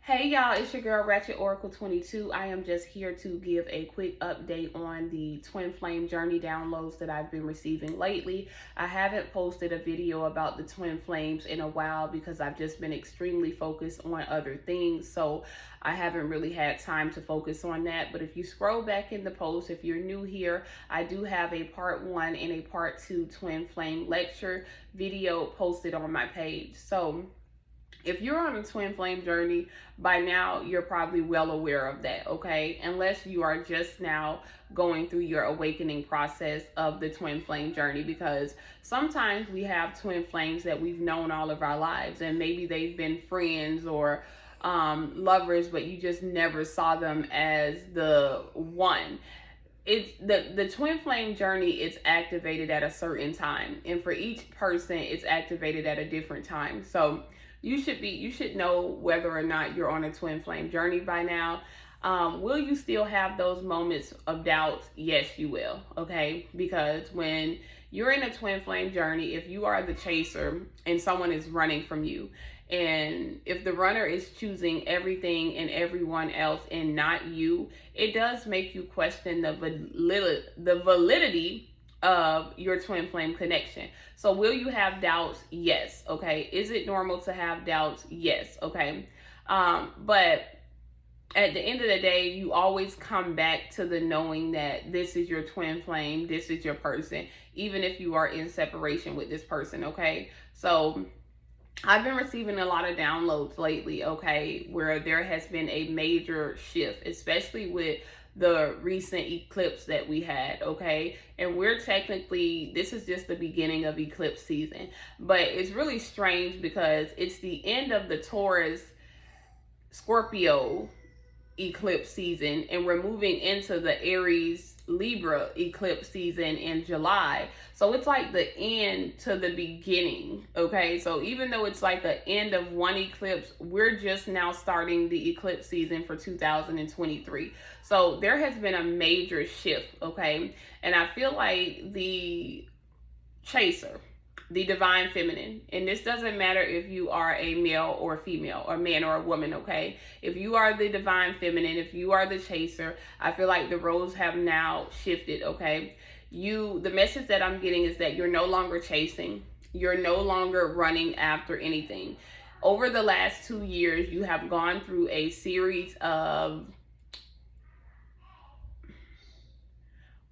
Hey y'all, it's your girl Ratchet Oracle 22. I am just here to give a quick update on the Twin Flame Journey downloads that I've been receiving lately. I haven't posted a video about the Twin Flames in a while because I've just been extremely focused on other things. So I haven't really had time to focus on that. But if you scroll back in the post, if you're new here, I do have a part 1 and a part 2 Twin Flame lecture video posted on my page. So if you're on a twin flame journey by now, you're probably well aware of that, okay? Unless you are just now going through your awakening process of the twin flame journey, because sometimes we have twin flames that we've known all of our lives, and maybe they've been friends or lovers, but you just never saw them as the one. It's the twin flame journey is activated at a certain time, and for each person it's activated at a different time. So you should know whether or not you're on a twin flame journey by now. Will you still have those moments of doubt? Yes, you will. Okay, because when you're in a twin flame journey, if you are the chaser and someone is running from you, and if the runner is choosing everything and everyone else and not you, it does make you question the validity of your twin flame connection. So will you have doubts? Yes. Okay. Is it normal to have doubts? Yes. Okay. But at the end of the day, you always come back to the knowing that this is your twin flame, this is your person, even if you are in separation with this person. Okay. So I've been receiving a lot of downloads lately, okay, where there has been a major shift, especially with the recent eclipse that we had, okay? And this is just the beginning of eclipse season. But it's really strange because it's the end of the Taurus Scorpio eclipse season, and we're moving into the Aries Libra eclipse season in July. So it's like the end to the beginning, okay? So even though it's like the end of one eclipse, we're just now starting the eclipse season for 2023. So there has been a major shift, okay? And I feel like the chaser, the divine feminine, and this doesn't matter if you are a male or female or man or a woman, okay? If you are the divine feminine, if you are the chaser, I feel like the roles have now shifted, okay? The message that I'm getting is that you're no longer chasing, you're no longer running after anything. Over the last 2 years, you have gone through a series of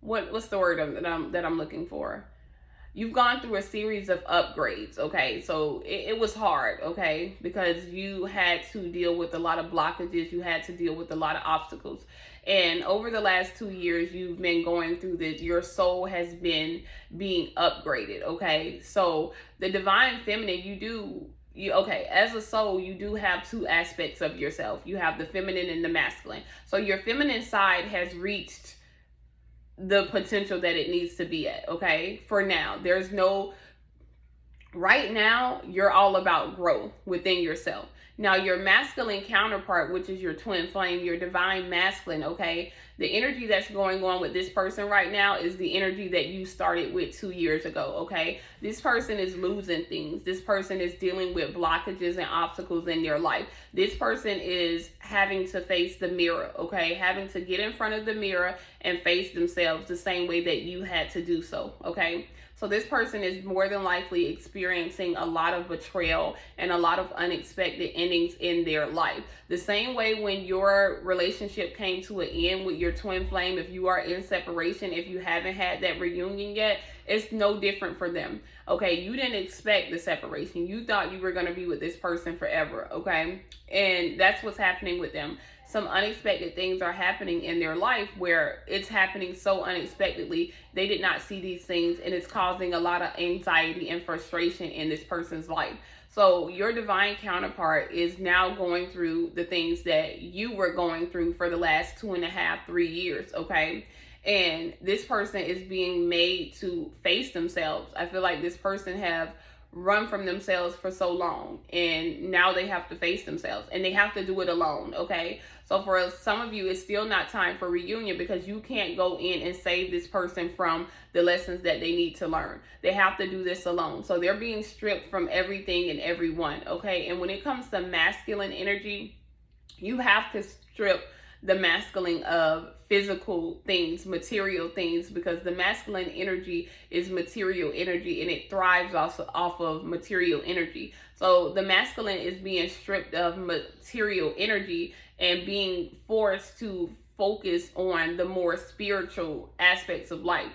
what's the word that I'm looking for? You've gone through a series of upgrades, okay? So it was hard, okay? Because you had to deal with a lot of blockages, you had to deal with a lot of obstacles. And over the last 2 years, you've been going through this. Your soul has been being upgraded, okay? So the divine feminine, okay, as a soul, you do have two aspects of yourself. You have the feminine and the masculine. So your feminine side has reached the potential that it needs to be at, okay? For now, right now, you're all about growth within yourself. Now, your masculine counterpart, which is your twin flame, your divine masculine, okay? The energy that's going on with this person right now is the energy that you started with 2 years ago, okay? This person is losing things. This person is dealing with blockages and obstacles in their life. This person is having to face the mirror, okay? Having to get in front of the mirror and face themselves the same way that you had to do so, okay? So this person is more than likely experiencing a lot of betrayal and a lot of unexpected endings in their life. The same way when your relationship came to an end with your twin flame, if you are in separation, if you haven't had that reunion yet, it's no different for them. Okay, you didn't expect the separation. You thought you were going to be with this person forever, okay? And that's what's happening with them. Some unexpected things are happening in their life where it's happening so unexpectedly. They did not see these things, and it's causing a lot of anxiety and frustration in this person's life. So your divine counterpart is now going through the things that you were going through for the last 2.5, 3 years, okay? And this person is being made to face themselves. I feel like this person have run from themselves for so long, and now they have to face themselves, and they have to do it alone, okay? So for some of you, it's still not time for reunion because you can't go in and save this person from the lessons that they need to learn. They have to do this alone. So they're being stripped from everything and everyone, okay? And when it comes to masculine energy, You have to strip the masculine of physical things, material things, because the masculine energy is material energy and it thrives also off of material energy. So the masculine is being stripped of material energy and being forced to focus on the more spiritual aspects of life.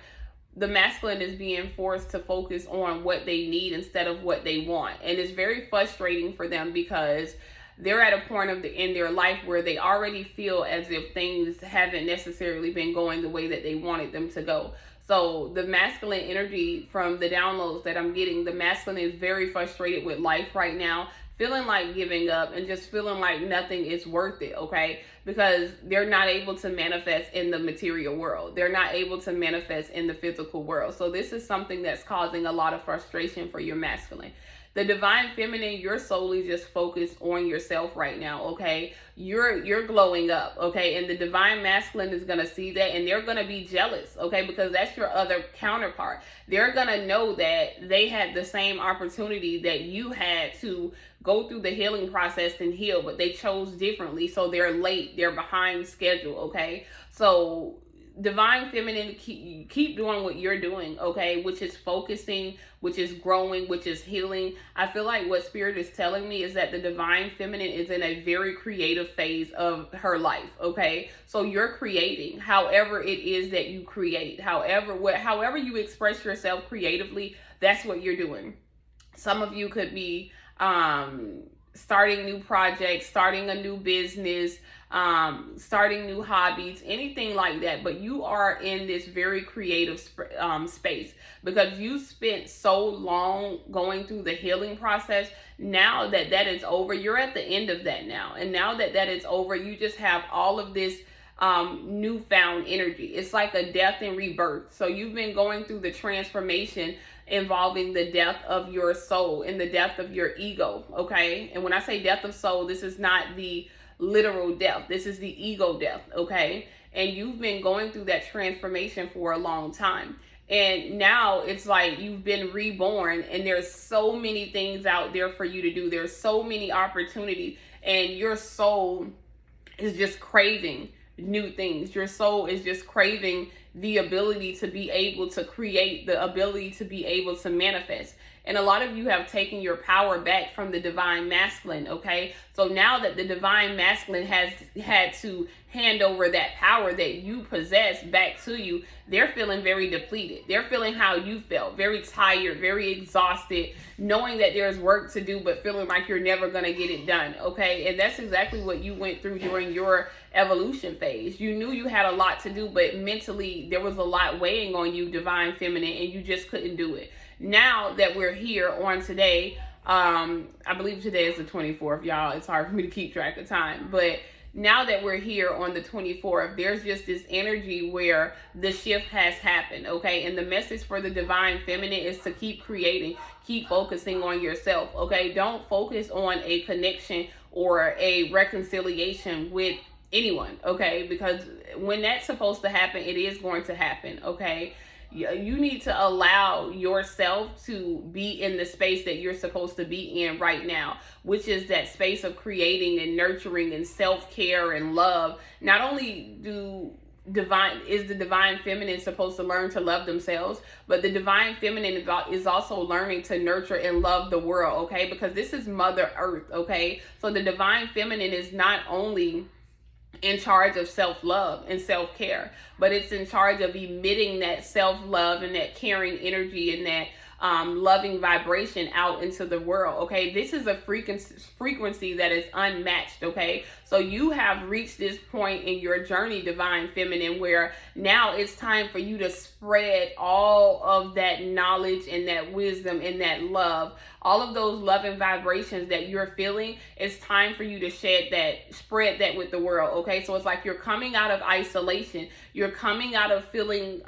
The masculine is being forced to focus on what they need instead of what they want. And it's very frustrating for them because they're at a point in their life where they already feel as if things haven't necessarily been going the way that they wanted them to go. So the masculine energy from the downloads that I'm getting, the masculine is very frustrated with life right now, feeling like giving up and just feeling like nothing is worth it, okay? Because they're not able to manifest in the material world. They're not able to manifest in the physical world. So this is something that's causing a lot of frustration for your masculine. The divine feminine, you're solely just focused on yourself right now, okay? You're glowing up, okay? And the divine masculine is going to see that and they're going to be jealous, okay? Because that's your other counterpart. They're going to know that they had the same opportunity that you had to go through the healing process and heal, but they chose differently. So they're late, they're behind schedule, okay? So divine feminine, keep doing what you're doing, okay, which is focusing, which is growing, which is healing. I feel like what spirit is telling me is that the divine feminine is in a very creative phase of her life, okay? So you're creating however it is that you create, however you express yourself creatively, that's what you're doing. Some of you could be starting new projects, starting a new business, starting new hobbies, anything like that. But you are in this very creative space because you spent so long going through the healing process. Now that that is over, you're at the end of that now. And now that that is over, you just have all of this newfound energy. It's like a death and rebirth. So you've been going through the transformation involving the death of your soul and the death of your ego, okay? And when I say death of soul, this is not the literal death. This is the ego death, okay? And you've been going through that transformation for a long time. And now it's like you've been reborn and there's so many things out there for you to do. There's so many opportunities and your soul is just craving new things. Your soul is just craving the ability to be able to create, the ability to be able to manifest. And a lot of you have taken your power back from the divine masculine, okay? So now that the divine masculine has had to hand over that power that you possess back to you, they're feeling very depleted. They're feeling how you felt, very tired, very exhausted, knowing that there's work to do, but feeling like you're never going to get it done, okay? And that's exactly what you went through during your evolution phase. You knew you had a lot to do, but mentally there was a lot weighing on you, divine feminine, and you just couldn't do it. Now that we're here on today, I believe today is the 24th, y'all. It's hard for me to keep track of time, but now that we're here on the 24th, there's just this energy where the shift has happened, okay? And the message for the divine feminine is to keep creating, keep focusing on yourself, okay? Don't focus on a connection or a reconciliation with anyone, okay? Because when that's supposed to happen, it is going to happen, okay? You need to allow yourself to be in the space that you're supposed to be in right now, which is that space of creating and nurturing and self-care and love. Not only is the divine feminine supposed to learn to love themselves, but the divine feminine is also learning to nurture and love the world, okay? Because this is Mother Earth, okay? So the divine feminine is not only in charge of self-love and self-care, but it's in charge of emitting that self-love and that caring energy and that loving vibration out into the world, okay? This is a frequency that is unmatched, okay? So you have reached this point in your journey, divine feminine, where now it's time for you to spread all of that knowledge and that wisdom and that love, all of those loving vibrations that you're feeling. It's time for you to spread that with the world, okay? So it's like you're coming out of isolation. You're coming out of feeling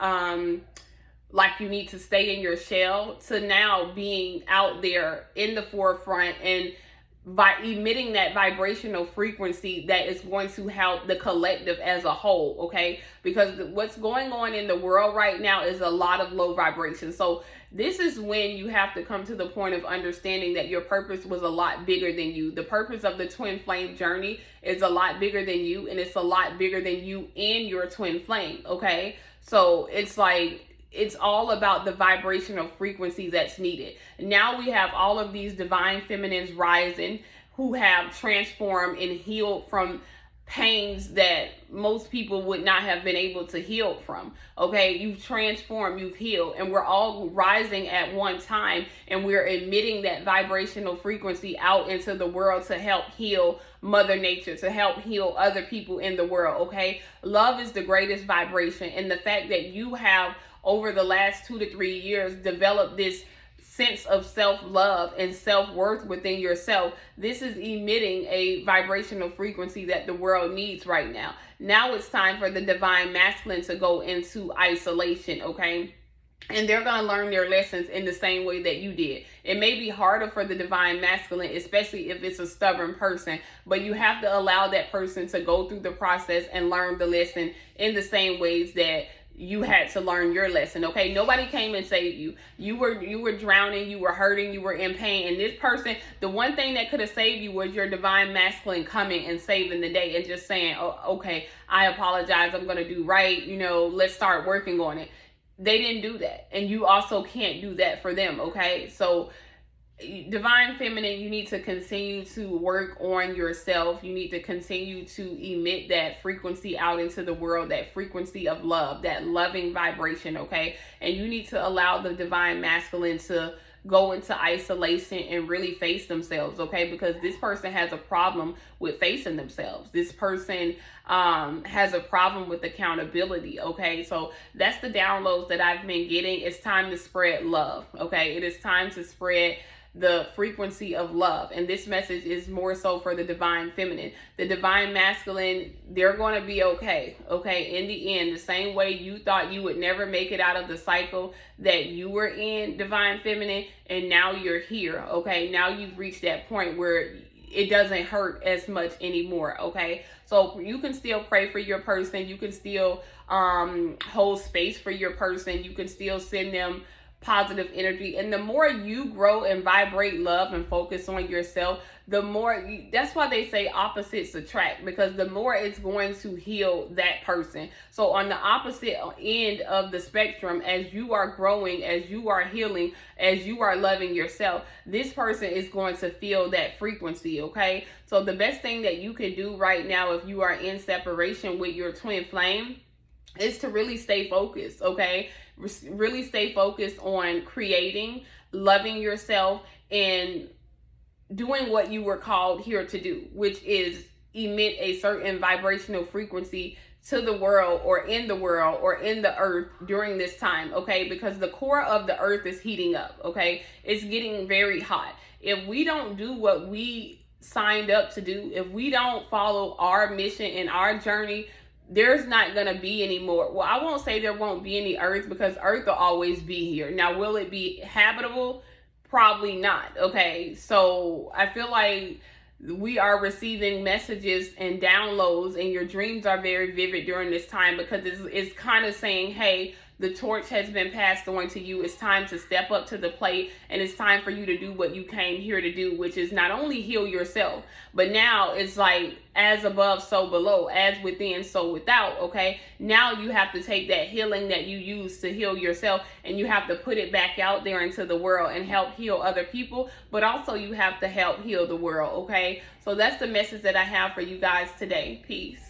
like you need to stay in your shell to now being out there in the forefront and by emitting that vibrational frequency that is going to help the collective as a whole, okay? Because what's going on in the world right now is a lot of low vibration. So this is when you have to come to the point of understanding that your purpose was a lot bigger than you. The purpose of the twin flame journey is a lot bigger than you, and it's a lot bigger than you in your twin flame, okay? So it's like, it's all about the vibrational frequency that's needed. Now we have all of these divine feminines rising who have transformed and healed from pains that most people would not have been able to heal from. Okay, you've transformed, you've healed, and we're all rising at one time, and we're emitting that vibrational frequency out into the world to help heal Mother Nature, to help heal other people in the world. Okay, love is the greatest vibration, and the fact that you have over the last 2 to 3 years developed this sense of self-love and self-worth within yourself, this is emitting a vibrational frequency that the world needs right now. Now it's time for the divine masculine to go into isolation, okay? And they're going to learn their lessons in the same way that you did. It may be harder for the divine masculine, especially if it's a stubborn person, but you have to allow that person to go through the process and learn the lesson in the same ways that you had to learn your lesson, okay? Nobody came and saved you. You were drowning, you were hurting, you were in pain. And this person, the one thing that could have saved you was your divine masculine coming and saving the day and just saying, oh, okay, I apologize, I'm going to do right. You know, let's start working on it. They didn't do that. And you also can't do that for them, okay? So divine feminine, you need to continue to work on yourself. You need to continue to emit that frequency out into the world, that frequency of love, that loving vibration, okay? And you need to allow the divine masculine to go into isolation and really face themselves, okay? Because this person has a problem with facing themselves. This person has a problem with accountability, okay? So that's the downloads that I've been getting. It's time to spread love, okay? It is time to spread the frequency of love. And this message is more so for the divine feminine. The divine masculine, they're going to be okay, okay? In the end, the same way you thought you would never make it out of the cycle that you were in, divine feminine, and now you're here, okay? Now you've reached that point where it doesn't hurt as much anymore, okay? So you can still pray for your person. You can still hold space for your person. You can still send them positive energy. And the more you grow and vibrate love and focus on yourself, the more that's why they say opposites attract, because the more it's going to heal that person. So on the opposite end of the spectrum, as you are growing, as you are healing, as you are loving yourself, this person is going to feel that frequency, okay? So the best thing that you can do right now if you are in separation with your twin flame is to really stay focused, okay? Really stay focused on creating, loving yourself, and doing what you were called here to do, which is emit a certain vibrational frequency to the world or in the earth during this time, okay? Because the core of the earth is heating up, okay? It's getting very hot. If we don't do what we signed up to do, if we don't follow our mission and our journey, there's not going to be any more. Well, I won't say there won't be any earth, because earth will always be here. Now, will it be habitable? Probably not. Okay. So I feel like we are receiving messages and downloads, and your dreams are very vivid during this time, because it's kind of saying, hey, the torch has been passed on to you. It's time to step up to the plate, and it's time for you to do what you came here to do, which is not only heal yourself, but now it's like as above, so below, as within, so without, okay? Now you have to take that healing that you used to heal yourself, and you have to put it back out there into the world and help heal other people, but also you have to help heal the world, okay? So that's the message that I have for you guys today. Peace.